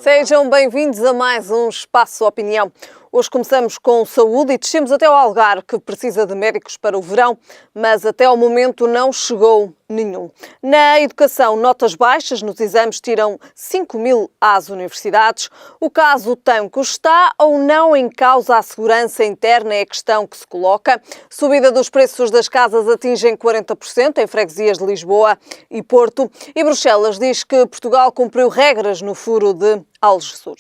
Sejam bem-vindos a mais um Espaço Opinião. Hoje começamos com saúde e descemos até ao Algarve, que precisa de médicos para o verão, mas até ao momento não chegou nenhum. Na educação, notas baixas nos exames tiram 5.000 às universidades. O caso Tanco está ou não em causa a segurança interna é a questão que se coloca. Subida dos preços das casas atingem 40% em freguesias de Lisboa e Porto. E Bruxelas diz que Portugal cumpriu regras no furo de Algesur.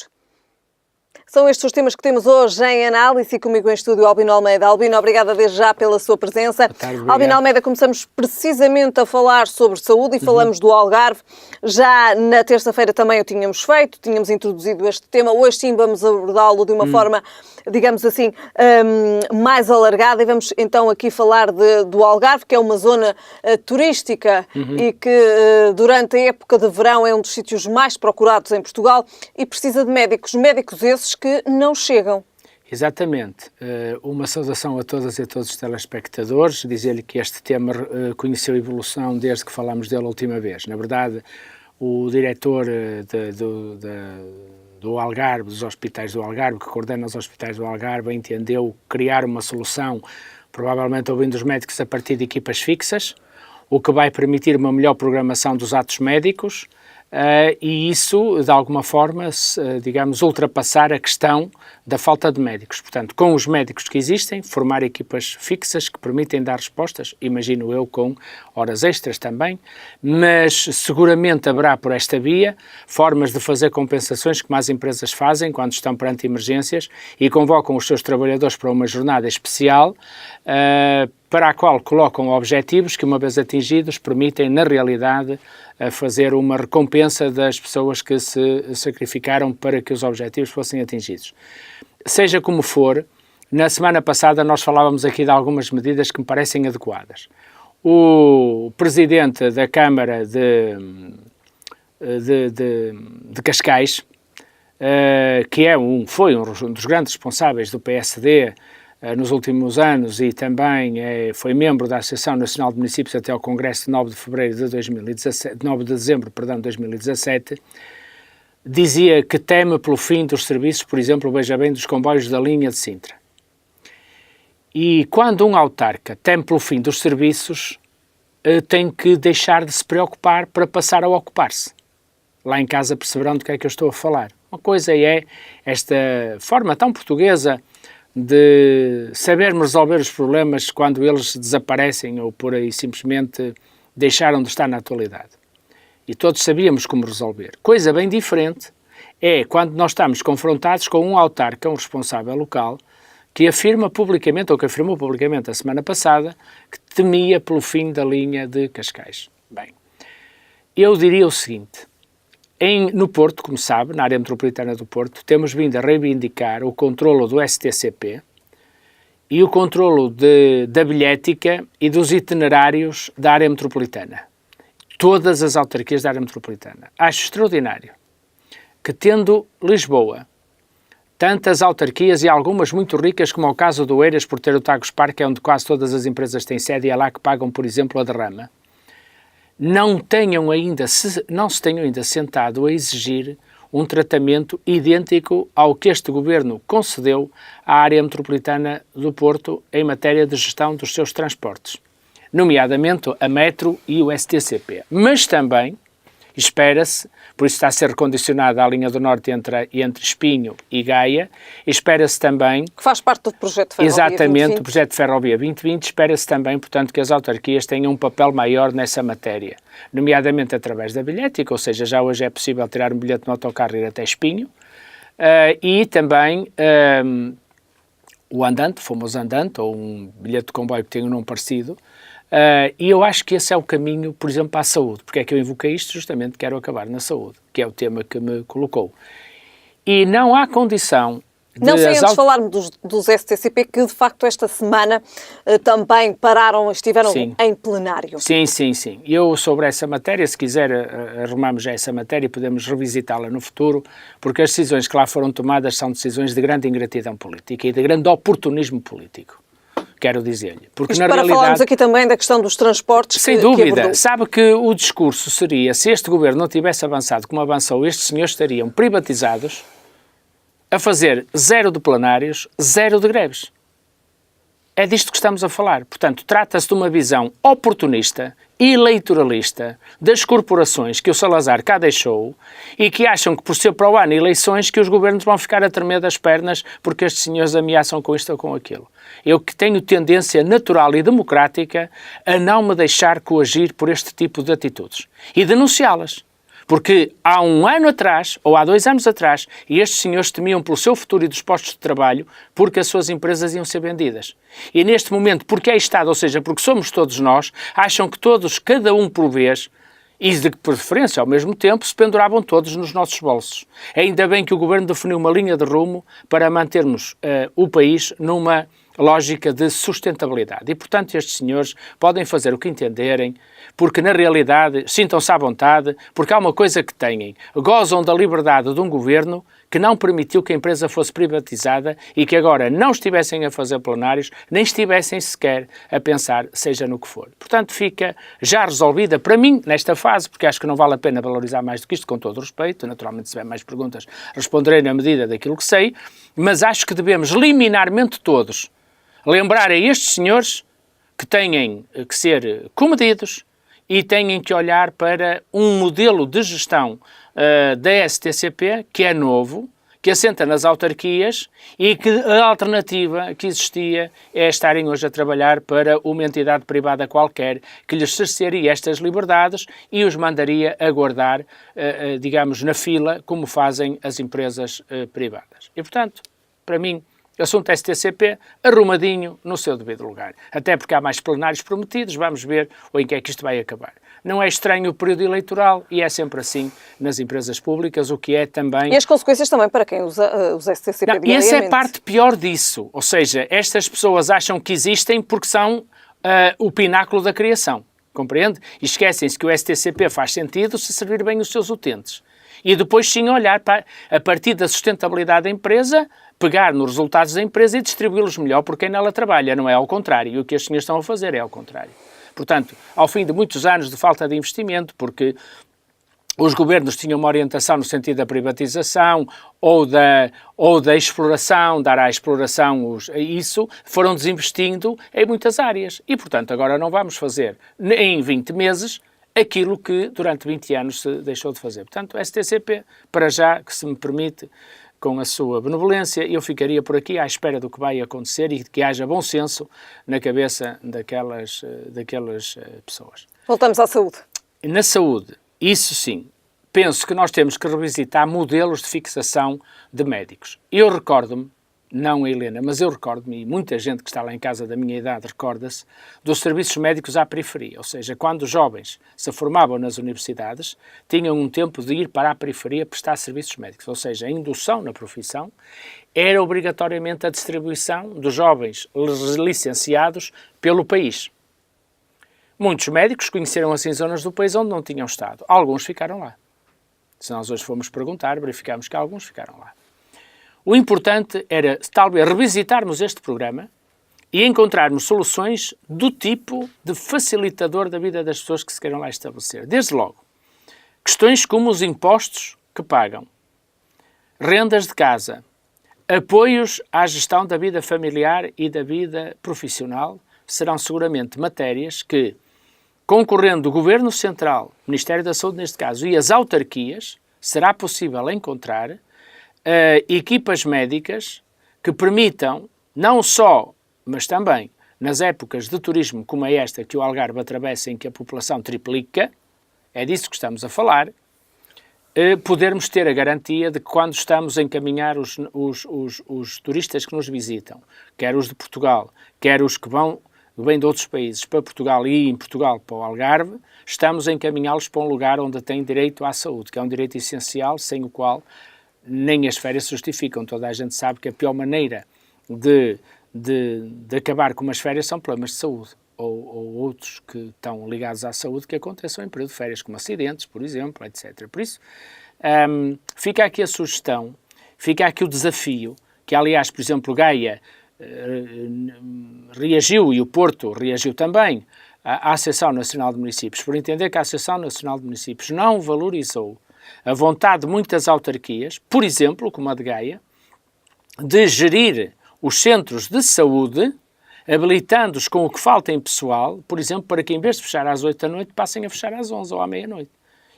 São estes os temas que temos hoje em análise e comigo em estúdio Albino Almeida. Albino, obrigada desde já pela sua presença. Albino Almeida, começamos precisamente a falar sobre saúde e falamos do Algarve. Já na terça-feira também o tínhamos feito, tínhamos introduzido este tema. Hoje sim vamos abordá-lo de uma forma, digamos assim, mais alargada e vamos então aqui falar do Algarve, que é uma zona turística e que durante a época de verão é um dos sítios mais procurados em Portugal e precisa de médicos. Médicos esses que não chegam. Exatamente. Uma saudação a todas e a todos os telespectadores, dizer-lhe que este tema conheceu evolução desde que falámos dele a última vez. Na verdade, o diretor do Algarve, dos hospitais do Algarve, que coordena os hospitais do Algarve, entendeu criar uma solução, provavelmente ouvindo os médicos a partir de equipas fixas, o que vai permitir uma melhor programação dos atos médicos, e isso, de alguma forma, digamos, ultrapassar a questão da falta de médicos. Portanto, com os médicos que existem, formar equipas fixas que permitem dar respostas, imagino eu, com horas extras também, mas seguramente haverá por esta via formas de fazer compensações como as empresas fazem quando estão perante emergências e convocam os seus trabalhadores para uma jornada especial, para a qual colocam objetivos que, uma vez atingidos, permitem, na realidade, fazer uma recompensa das pessoas que se sacrificaram para que os objetivos fossem atingidos. Seja como for, na semana passada nós falávamos aqui de algumas medidas que me parecem adequadas. O presidente da Câmara de Cascais, que foi um dos grandes responsáveis do PSD nos últimos anos e também foi membro da Associação Nacional de Municípios até ao Congresso de 9 de dezembro de 2017, dizia que teme pelo fim dos serviços, por exemplo, veja bem, dos comboios da linha de Sintra. E quando um autarca teme pelo fim dos serviços, tem que deixar de se preocupar para passar a ocupar-se. Lá em casa perceberão do que é que eu estou a falar. Uma coisa é esta forma tão portuguesa de sabermos resolver os problemas quando eles desaparecem ou por aí simplesmente deixaram de estar na atualidade. E todos sabíamos como resolver. Coisa bem diferente é quando nós estamos confrontados com um autarca, um responsável local, que afirma publicamente, ou que afirmou publicamente a semana passada, que temia pelo fim da linha de Cascais. Bem, eu diria o seguinte: no Porto, como sabe, na área metropolitana do Porto, temos vindo a reivindicar o controlo do STCP e o controlo da bilhética e dos itinerários da área metropolitana. Todas as autarquias da área metropolitana. Acho extraordinário que, tendo Lisboa tantas autarquias e algumas muito ricas, como é o caso do Eiras, por ter o Tagus Park, é onde quase todas as empresas têm sede e é lá que pagam, por exemplo, a derrama, não se tenham ainda sentado a exigir um tratamento idêntico ao que este governo concedeu à área metropolitana do Porto em matéria de gestão dos seus transportes, nomeadamente a Metro e o STCP. Mas também espera-se, por isso está a ser recondicionada a linha do Norte entre Espinho e Gaia, espera-se também... Que faz parte do projeto Ferrovia 2020. Exatamente, o projeto Ferrovia 2020, espera-se também, portanto, que as autarquias tenham um papel maior nessa matéria, nomeadamente através da bilhética, ou seja, já hoje é possível tirar um bilhete no autocarro e ir até Espinho, e também o andante, o famoso andante, ou um bilhete de comboio que tenha um nome parecido. E eu acho que esse é o caminho, por exemplo, para a saúde. Porque é que eu invoquei isto? Justamente quero acabar na saúde, que é o tema que me colocou. E não há condição de... Não sei, antes de falarmos dos STCP, que de facto esta semana também estiveram Sim. em plenário. Sim. Eu sobre essa matéria, se quiser arrumamos já essa matéria e podemos revisitá-la no futuro, porque as decisões que lá foram tomadas são decisões de grande ingratidão política e de grande oportunismo político. quero dizer-lhe. Porque, Isto na para realidade, falarmos aqui também da questão dos transportes sem que dúvida, abordou. sabe que o discurso seria, se este governo não tivesse avançado como avançou, estes senhores estariam privatizados, a fazer 0 de plenários, 0 de greves. É disto que estamos a falar. Portanto, trata-se de uma visão oportunista, eleitoralista, das corporações que o Salazar cá deixou e que acham que por ser para o ano eleições que os governos vão ficar a tremer das pernas porque estes senhores ameaçam com isto ou com aquilo. Eu que tenho tendência natural e democrática a não me deixar coagir por este tipo de atitudes e denunciá-las. Porque há um ano atrás, ou há 2 anos atrás, estes senhores temiam pelo seu futuro e dos postos de trabalho porque as suas empresas iam ser vendidas. E neste momento, porque é Estado, ou seja, porque somos todos nós, acham que todos, cada um por vez, e de preferência ao mesmo tempo, se penduravam todos nos nossos bolsos. Ainda bem que o Governo definiu uma linha de rumo para mantermos o país numa lógica de sustentabilidade. E, portanto, estes senhores podem fazer o que entenderem, porque, na realidade, sintam-se à vontade, porque há uma coisa que têm. Gozam da liberdade de um governo que não permitiu que a empresa fosse privatizada e que agora não estivessem a fazer plenários, nem estivessem sequer a pensar, seja no que for. Portanto, fica já resolvida, para mim, nesta fase, porque acho que não vale a pena valorizar mais do que isto, com todo o respeito. Naturalmente, se tiver mais perguntas, responderei na medida daquilo que sei, mas acho que devemos, liminarmente todos, lembrar a estes senhores que têm que ser comedidos e têm que olhar para um modelo de gestão da STCP que é novo, que assenta nas autarquias e que a alternativa que existia é estarem hoje a trabalhar para uma entidade privada qualquer que lhes cercearia estas liberdades e os mandaria a guardar, digamos, na fila, como fazem as empresas privadas. E, portanto, para mim, o assunto STCP, arrumadinho no seu devido lugar. Até porque há mais plenários prometidos, vamos ver em que é que isto vai acabar. Não é estranho o período eleitoral e é sempre assim nas empresas públicas, o que é também... E as consequências também para quem usa os STCP diariamente. E essa é a parte pior disso. Ou seja, estas pessoas acham que existem porque são o pináculo da criação. Compreende? E esquecem-se que o STCP faz sentido se servir bem os seus utentes. E depois sim olhar para, a partir da sustentabilidade da empresa, pegar nos resultados da empresa e distribuí-los melhor por quem nela trabalha, não é ao contrário. E o que os senhores estão a fazer é ao contrário. Portanto, ao fim de muitos anos de falta de investimento, porque os governos tinham uma orientação no sentido da privatização ou da exploração, dar à exploração isso, foram desinvestindo em muitas áreas. E, portanto, agora não vamos fazer em 20 meses aquilo que durante 20 anos se deixou de fazer. Portanto, o STCP, para já, que se me permite, com a sua benevolência, eu ficaria por aqui à espera do que vai acontecer e que haja bom senso na cabeça daquelas pessoas. Voltamos à saúde. Na saúde, isso sim, penso que nós temos que revisitar modelos de fixação de médicos. Eu recordo-me, não a Helena, mas eu recordo-me, e muita gente que está lá em casa da minha idade recorda-se, dos serviços médicos à periferia. Ou seja, quando os jovens se formavam nas universidades, tinham um tempo de ir para a periferia prestar serviços médicos. Ou seja, a indução na profissão era obrigatoriamente a distribuição dos jovens licenciados pelo país. Muitos médicos conheceram assim zonas do país onde não tinham estado. Alguns ficaram lá. Se nós hoje formos perguntar, verificamos que alguns ficaram lá. O importante era, talvez, revisitarmos este programa e encontrarmos soluções do tipo de facilitador da vida das pessoas que se queiram lá estabelecer. Desde logo, questões como os impostos que pagam, rendas de casa, apoios à gestão da vida familiar e da vida profissional, serão seguramente matérias que, concorrendo o Governo Central, Ministério da Saúde neste caso, e as autarquias, será possível encontrar equipas médicas que permitam, não só, mas também, nas épocas de turismo como é esta que o Algarve atravessa, em que a população triplica, é disso que estamos a falar, podermos ter a garantia de que quando estamos a encaminhar os turistas que nos visitam, quer os de Portugal, quer os que vêm de outros países para Portugal e em Portugal para o Algarve, estamos a encaminhá-los para um lugar onde têm direito à saúde, que é um direito essencial, sem o qual nem as férias se justificam. Toda a gente sabe que a pior maneira de acabar com umas férias são problemas de saúde ou outros que estão ligados à saúde que aconteçam em período de férias, como acidentes, por exemplo, etc. Por isso, fica aqui a sugestão, fica aqui o desafio, que aliás, por exemplo, Gaia reagiu, e o Porto reagiu também, à Associação Nacional de Municípios, por entender que a Associação Nacional de Municípios não valorizou a vontade de muitas autarquias, por exemplo, como a de Gaia, de gerir os centros de saúde, habilitando-os com o que falta em pessoal, por exemplo, para que em vez de fechar às 8 da noite, passem a fechar às 11 ou à meia-noite.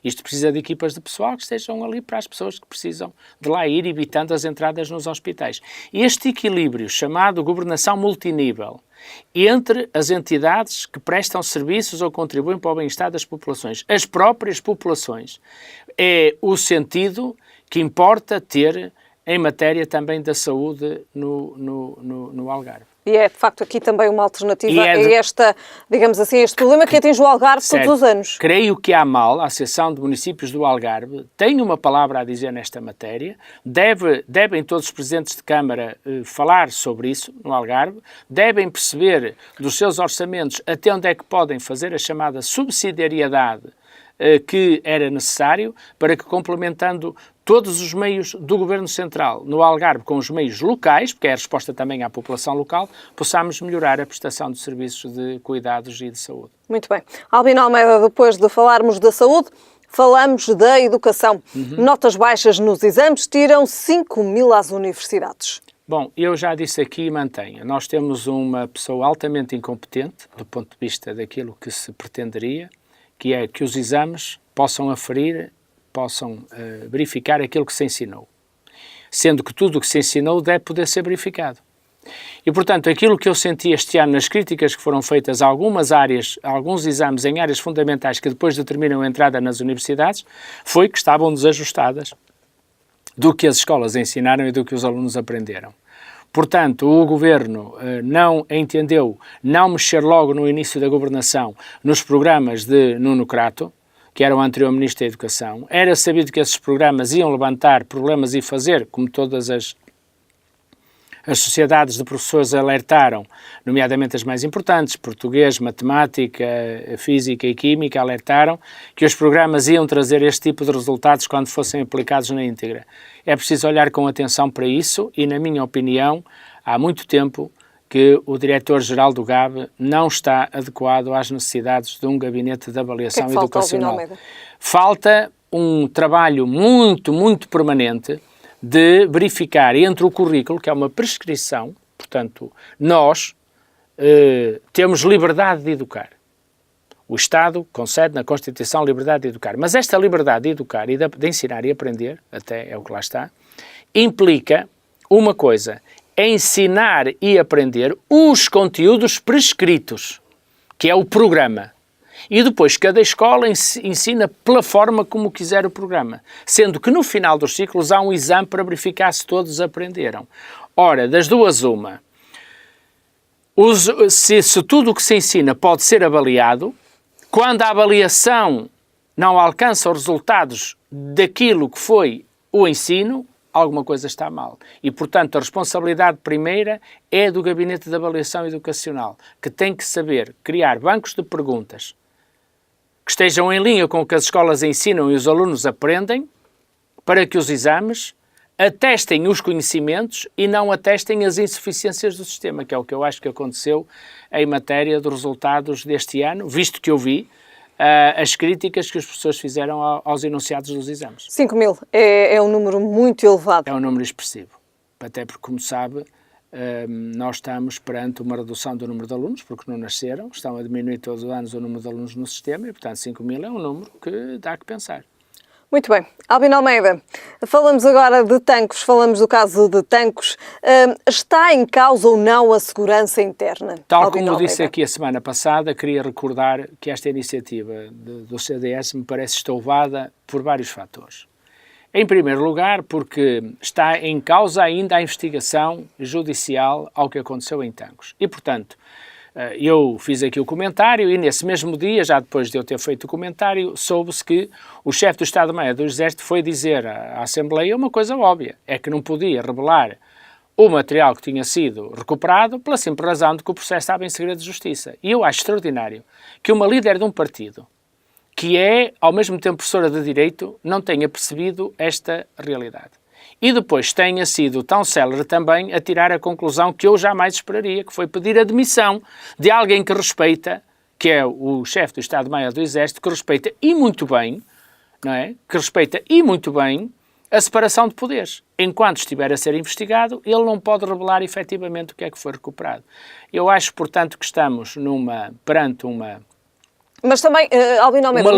Isto precisa de equipas de pessoal que estejam ali para as pessoas que precisam de lá ir, evitando as entradas nos hospitais. Este equilíbrio, chamado governação multinível, entre as entidades que prestam serviços ou contribuem para o bem-estar das populações, as próprias populações, é o sentido que importa ter em matéria também da saúde no Algarve. E é, de facto, aqui também uma alternativa a esta, digamos assim, este problema que atinge o Algarve todos os anos. Creio que a AMAL, a Associação de Municípios do Algarve, tem uma palavra a dizer nesta matéria, devem todos os presidentes de Câmara falar sobre isso no Algarve, devem perceber dos seus orçamentos até onde é que podem fazer a chamada subsidiariedade que era necessário para que, complementando todos os meios do Governo Central no Algarve com os meios locais, porque é a resposta também à população local, possamos melhorar a prestação de serviços de cuidados e de saúde. Muito bem. Albino Almeida, depois de falarmos da saúde, falamos da educação. Notas baixas nos exames tiram 5.000 às universidades. Bom, eu já disse aqui e mantenho. Nós temos uma pessoa altamente incompetente do ponto de vista daquilo que se pretenderia, que é que os exames possam aferir, possam verificar aquilo que se ensinou. Sendo que tudo o que se ensinou deve poder ser verificado. E, portanto, aquilo que eu senti este ano nas críticas que foram feitas a algumas áreas, a alguns exames em áreas fundamentais que depois determinam a entrada nas universidades, foi que estavam desajustadas do que as escolas ensinaram e do que os alunos aprenderam. Portanto, o Governo não entendeu não mexer logo no início da governação nos programas de Nuno Crato, que era o anterior Ministro da Educação. Era sabido que esses programas iam levantar problemas e fazer, como todas as sociedades de professores alertaram, nomeadamente as mais importantes, português, matemática, física e química, alertaram que os programas iam trazer este tipo de resultados quando fossem aplicados na íntegra. É preciso olhar com atenção para isso e, na minha opinião, há muito tempo que o diretor-geral do GAB não está adequado às necessidades de um gabinete de avaliação educacional. Falta um trabalho muito permanente de verificar entre o currículo, que é uma prescrição, portanto, nós temos liberdade de educar. O Estado concede na Constituição liberdade de educar. Mas esta liberdade de educar e de ensinar e aprender, até é o que lá está, implica uma coisa: ensinar e aprender os conteúdos prescritos, que é o programa. E depois cada escola ensina pela forma como quiser o programa, sendo que no final dos ciclos há um exame para verificar se todos aprenderam. Ora, das duas uma, se tudo o que se ensina pode ser avaliado, quando a avaliação não alcança os resultados daquilo que foi o ensino, alguma coisa está mal. E, portanto, a responsabilidade primeira é do Gabinete de Avaliação Educacional, que tem que saber criar bancos de perguntas que estejam em linha com o que as escolas ensinam e os alunos aprendem, para que os exames atestem os conhecimentos e não atestem as insuficiências do sistema, que é o que eu acho que aconteceu em matéria dos resultados deste ano, visto que eu vi as críticas que os professores fizeram aos enunciados dos exames. 5.000 é um número muito elevado. É um número expressivo, até porque, como sabe, nós estamos perante uma redução do número de alunos, porque não nasceram, estão a diminuir todos os anos o número de alunos no sistema e, portanto, 5.000 é um número que dá que pensar. Muito bem. Albino Almeida, falamos agora de Tancos, falamos do caso de Tancos. Está em causa ou não a segurança interna? Tal como eu disse aqui a semana passada, queria recordar que esta iniciativa do CDS me parece estouvada por vários fatores. Em primeiro lugar, porque está em causa ainda a investigação judicial ao que aconteceu em Tancos. E, portanto, eu fiz aqui o comentário e nesse mesmo dia, já depois de eu ter feito o comentário, soube-se que o chefe do Estado-Maior do Exército foi dizer à Assembleia uma coisa óbvia, é que não podia revelar o material que tinha sido recuperado pela simples razão de que o processo estava em segredo de justiça. E eu acho extraordinário que uma líder de um partido, que é, ao mesmo tempo, professora de Direito, não tenha percebido esta realidade. e depois tenha sido tão célere também a tirar a conclusão que eu jamais esperaria, que foi pedir a demissão de alguém que respeita, que é o chefe do Estado-Maior do Exército, que respeita e muito bem, não é? Que respeita e muito bem a separação de poderes. Enquanto estiver a ser investigado, ele não pode revelar efetivamente o que é que foi recuperado. Eu acho, portanto, que estamos perante uma... Mas também, Albino Almeida,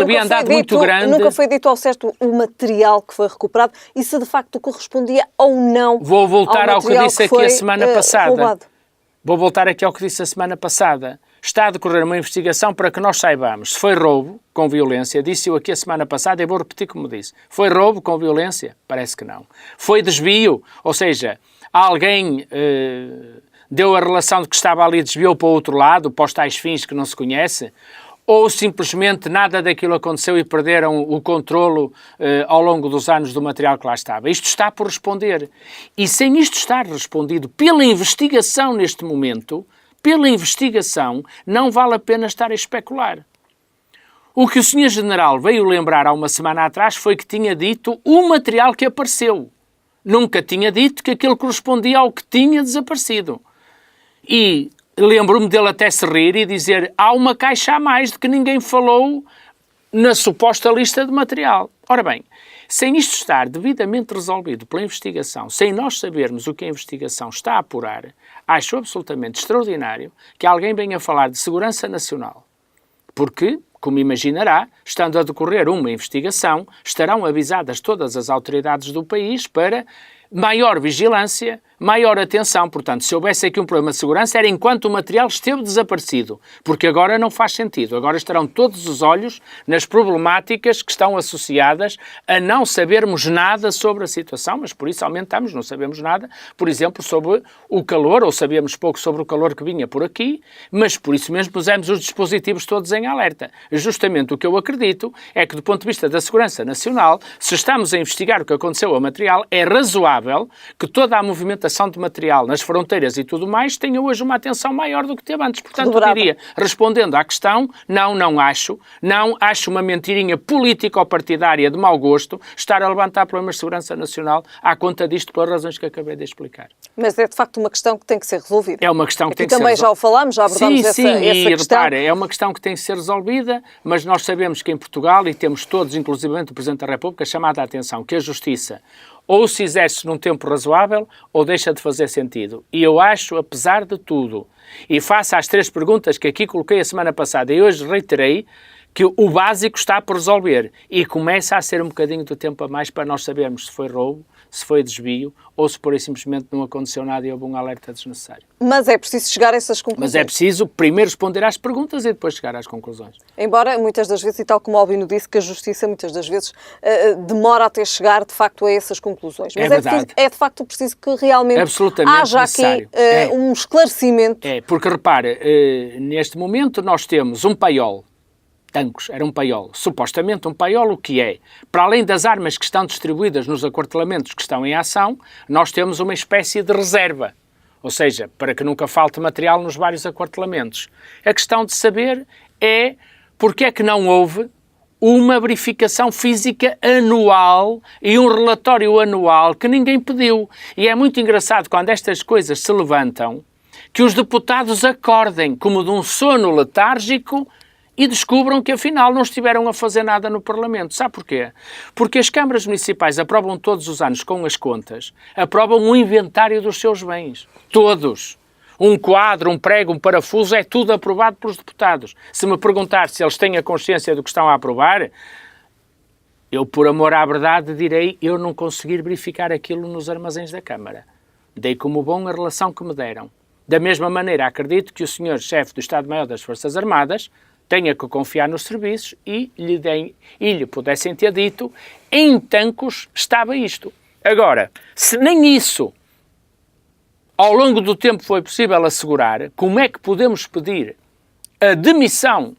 nunca foi dito ao certo o material que foi recuperado e se de facto correspondia ou não. Vou voltar ao que disse aqui a semana passada. Roubado. Vou voltar aqui ao que disse a semana passada. Está a decorrer uma investigação para que nós saibamos se foi roubo com violência. Disse-o aqui a semana passada e vou repetir como disse. Foi roubo com violência? Parece que não. Foi desvio? Ou seja, alguém deu a relação de que estava ali e desviou para o outro lado, para os tais fins que não se conhece? Ou simplesmente nada daquilo aconteceu e perderam o controlo ao longo dos anos do material que lá estava? Isto está por responder. E sem isto estar respondido pela investigação neste momento, pela investigação, não vale a pena estar a especular. O que o Sr. General veio lembrar há uma semana atrás foi que tinha dito o material que apareceu. Nunca tinha dito que aquilo correspondia ao que tinha desaparecido. E lembro-me dele até se rir e dizer há uma caixa a mais de que ninguém falou na suposta lista de material. Ora bem, sem isto estar devidamente resolvido pela investigação, sem nós sabermos o que a investigação está a apurar, acho absolutamente extraordinário que alguém venha falar de segurança nacional. Porque, como imaginará, estando a decorrer uma investigação, estarão avisadas todas as autoridades do país para maior vigilância, maior atenção. Portanto, se houvesse aqui um problema de segurança, era enquanto o material esteve desaparecido, porque agora não faz sentido. Agora estarão todos os olhos nas problemáticas que estão associadas a não sabermos nada sobre a situação, mas por isso aumentamos, não sabemos nada, por exemplo, sobre o calor, ou sabíamos pouco sobre o calor que vinha por aqui, mas por isso mesmo pusemos os dispositivos todos em alerta. Justamente o que eu acredito é que, do ponto de vista da segurança nacional, se estamos a investigar o que aconteceu ao material, é razoável que toda a movimentação de material nas fronteiras e tudo mais tenha hoje uma atenção maior do que teve antes. Portanto, eu diria, respondendo à questão, não acho uma mentirinha político-partidária de mau gosto estar a levantar problemas de segurança nacional à conta disto pelas razões que acabei de explicar. Mas é de facto uma questão que tem que ser resolvida. É uma questão que tem que ser resolvida. Também já o falámos, já abordamos essa questão. E repare, é uma questão que tem que ser resolvida, mas nós sabemos que em Portugal, e temos todos, inclusivamente o Presidente da República, chamado a atenção que a Justiça ou se exerce num tempo razoável ou deixa de fazer sentido. E eu acho, apesar de tudo, e face às 3 perguntas que aqui coloquei a semana passada e hoje reiterei, que o básico está por resolver e começa a ser um bocadinho de tempo a mais para nós sabermos se foi roubo, se foi desvio ou se por aí simplesmente não aconteceu nada e houve um alerta desnecessário. Mas é preciso chegar a essas conclusões. Mas é preciso primeiro responder às perguntas e depois chegar às conclusões. Embora muitas das vezes, e tal como o Albino disse, que a Justiça muitas das vezes demora até chegar de facto a essas conclusões. Mas é de facto preciso que realmente haja aqui um esclarecimento. É, porque repare, neste momento nós temos um paiol. Tancos, era um paiol. Supostamente um paiol o que é? Para além das armas que estão distribuídas nos aquartelamentos que estão em ação, nós temos uma espécie de reserva. Ou seja, para que nunca falte material nos vários aquartelamentos. A questão de saber é porque é que não houve uma verificação física anual e um relatório anual que ninguém pediu. E é muito engraçado quando estas coisas se levantam, que os deputados acordem como de um sono letárgico e descubram que, afinal, não estiveram a fazer nada no Parlamento. Sabe porquê? Porque as câmaras municipais aprovam todos os anos, com as contas, aprovam um inventário dos seus bens. Todos. Um quadro, um prego, um parafuso, é tudo aprovado pelos deputados. Se me perguntar se eles têm a consciência do que estão a aprovar, eu, por amor à verdade, direi eu não conseguir verificar aquilo nos armazéns da Câmara. Dei como bom a relação que me deram. Da mesma maneira, acredito que o senhor chefe do Estado-Maior das Forças Armadas tenha que confiar nos serviços e lhe pudessem ter dito em Tancos estava isto. Agora, se nem isso ao longo do tempo foi possível assegurar, como é que podemos pedir a demissão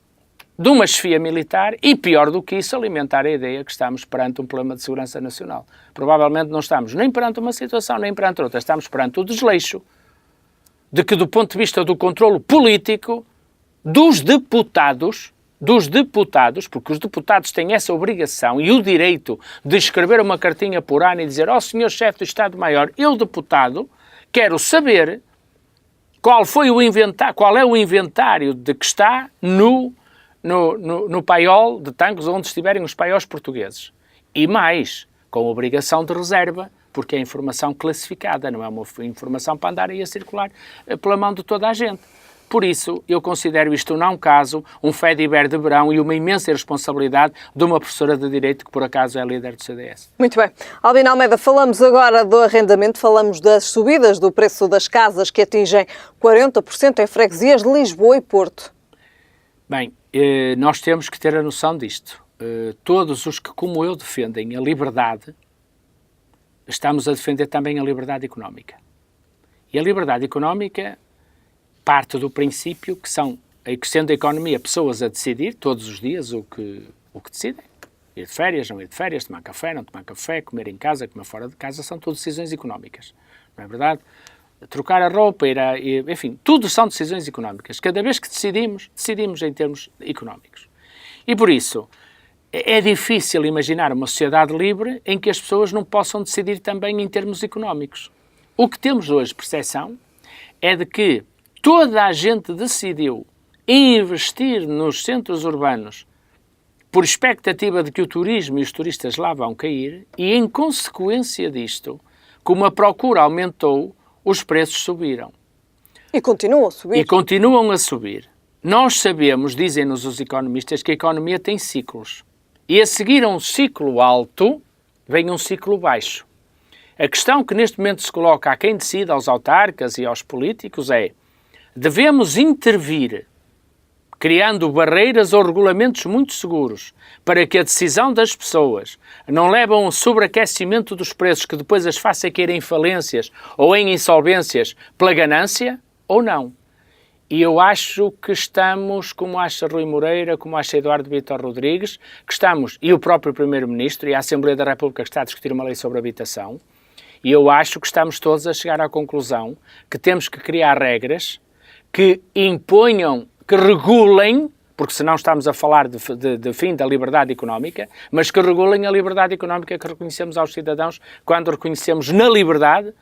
de uma chefia militar e, pior do que isso, alimentar a ideia que estamos perante um problema de segurança nacional? Provavelmente não estamos nem perante uma situação, nem perante outra. Estamos perante o desleixo de que, do ponto de vista do controlo político dos deputados, dos deputados, porque os deputados têm essa obrigação e o direito de escrever uma cartinha por ano e dizer: ó senhor chefe do Estado-Maior, eu deputado quero saber qual é o inventário de que está no paiol de tanques onde estiverem os paióis portugueses. E mais, com obrigação de reserva, porque é informação classificada, não é uma informação para andar aí a circular pela mão de toda a gente. Por isso, eu considero isto não um caso, um Fediver de verão e uma imensa irresponsabilidade de uma professora de Direito que, por acaso, é líder do CDS. Muito bem. Albino Almeida, falamos agora do arrendamento, falamos das subidas do preço das casas que atingem 40% em freguesias de Lisboa e Porto. Bem, nós temos que ter a noção disto. Todos os que, como eu, defendem a liberdade, estamos a defender também a liberdade económica. E a liberdade económica parte do princípio que sendo a economia pessoas a decidir todos os dias o que decidem. Ir de férias, não ir de férias, tomar café, não tomar café, comer em casa, comer fora de casa, são todas decisões económicas. Não é verdade? Trocar a roupa, enfim, tudo são decisões económicas. Cada vez que decidimos em termos económicos. E por isso, é difícil imaginar uma sociedade livre em que as pessoas não possam decidir também em termos económicos. O que temos hoje, percepção, é de que toda a gente decidiu investir nos centros urbanos por expectativa de que o turismo e os turistas lá vão cair e, em consequência disto, como a procura aumentou, os preços subiram. E continuam a subir. E continuam a subir. Nós sabemos, dizem-nos os economistas, que a economia tem ciclos. E a seguir a um ciclo alto, vem um ciclo baixo. A questão que neste momento se coloca a quem decide, aos autarcas e aos políticos, é: devemos intervir, criando barreiras ou regulamentos muito seguros, para que a decisão das pessoas não leve a um sobreaquecimento dos preços que depois as faça cair em falências ou em insolvências pela ganância, ou não? E eu acho que estamos, como acha Rui Moreira, como acha Eduardo Vítor Rodrigues, que estamos, e o próprio Primeiro-Ministro e a Assembleia da República que está a discutir uma lei sobre habitação, e eu acho que estamos todos a chegar à conclusão que temos que criar regras que imponham, que regulem, porque senão estamos a falar de fim da liberdade económica, mas que regulem a liberdade económica que reconhecemos aos cidadãos quando reconhecemos na liberdade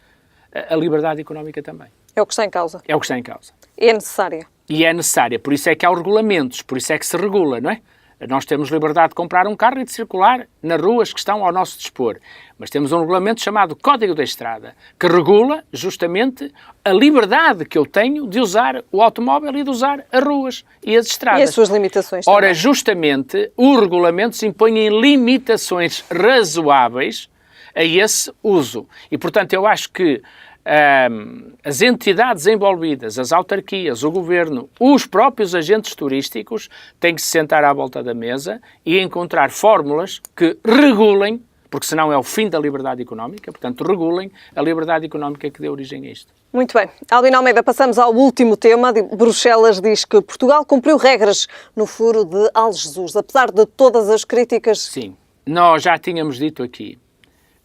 a liberdade económica também. É o que está em causa. É o que está em causa. E é necessária. E é necessária. Por isso é que há os regulamentos, por isso é que se regula, não é? Nós temos liberdade de comprar um carro e de circular nas ruas que estão ao nosso dispor. Mas temos um regulamento chamado Código da Estrada, que regula justamente a liberdade que eu tenho de usar o automóvel e de usar as ruas e as estradas. E as suas limitações Ora, também. justamente, os regulamentos impõem limitações razoáveis a esse uso. E, portanto, eu acho que as entidades envolvidas, as autarquias, o governo, os próprios agentes turísticos têm que se sentar à volta da mesa e encontrar fórmulas que regulem, porque senão é o fim da liberdade económica, portanto, regulem a liberdade económica que deu origem a isto. Muito bem. Albino Almeida, passamos ao último tema. Bruxelas diz que Portugal cumpriu regras no furo de Algesur, apesar de todas as críticas. Sim. Nós já tínhamos dito aqui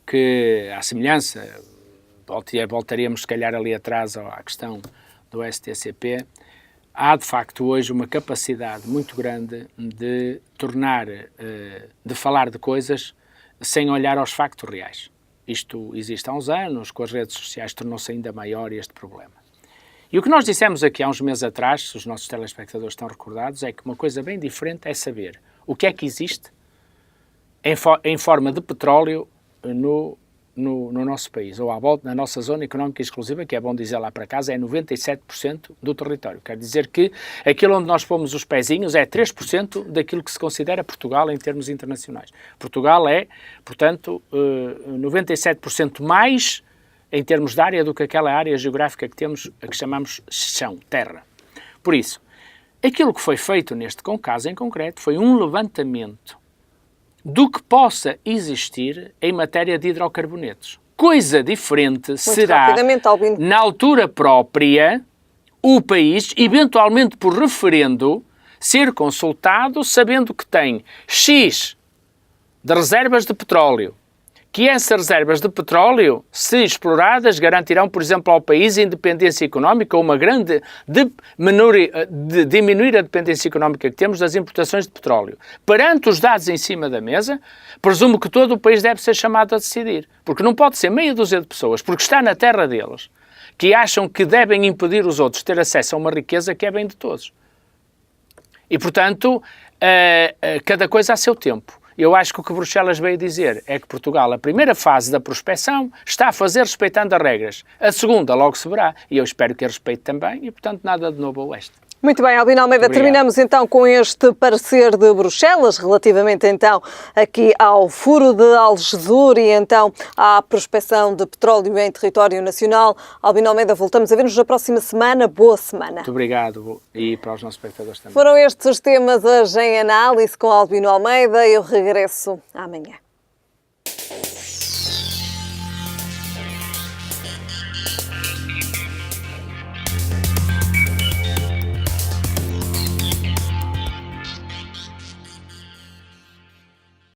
que, à semelhança, voltaríamos se calhar ali atrás à questão do STCP, há de facto hoje uma capacidade muito grande de falar de coisas sem olhar aos factos reais. Isto existe há uns anos, com as redes sociais tornou-se ainda maior este problema. E o que nós dissemos aqui há uns meses atrás, se os nossos telespectadores estão recordados, é que uma coisa bem diferente é saber o que é que existe em forma de petróleo no nosso país, ou à volta, na nossa zona económica exclusiva, que é bom dizer lá para casa, é 97% do território. Quer dizer que aquilo onde nós pomos os pezinhos é 3% daquilo que se considera Portugal em termos internacionais. Portugal é, portanto, 97% mais em termos de área do que aquela área geográfica que temos, a que chamamos chão, terra. Por isso, aquilo que foi feito neste caso em concreto foi um levantamento do que possa existir em matéria de hidrocarbonetos. Coisa diferente será, na altura própria, o país, eventualmente por referendo, ser consultado sabendo que tem X de reservas de petróleo, que essas reservas de petróleo, se exploradas, garantirão, por exemplo, ao país a independência económica ou uma grande diminuir a dependência económica que temos das importações de petróleo. Perante os dados em cima da mesa, presumo que todo o país deve ser chamado a decidir, porque não pode ser meia dúzia de pessoas, porque está na terra deles, que acham que devem impedir os outros de ter acesso a uma riqueza que é bem de todos. E, portanto, cada coisa a seu tempo. Eu acho que o que Bruxelas veio dizer é que Portugal, a primeira fase da prospecção, está a fazer respeitando as regras. A segunda logo se verá. E eu espero que a respeite também. E, portanto, nada de novo a oeste. Muito bem, Albino Almeida, terminamos então com este parecer de Bruxelas, relativamente então aqui ao furo de Algesur e então à prospecção de petróleo em território nacional. Albino Almeida, voltamos a ver-nos na próxima semana. Boa semana. Muito obrigado e para os nossos espectadores também. Foram estes os temas hoje em análise com Albino Almeida. Eu regresso amanhã.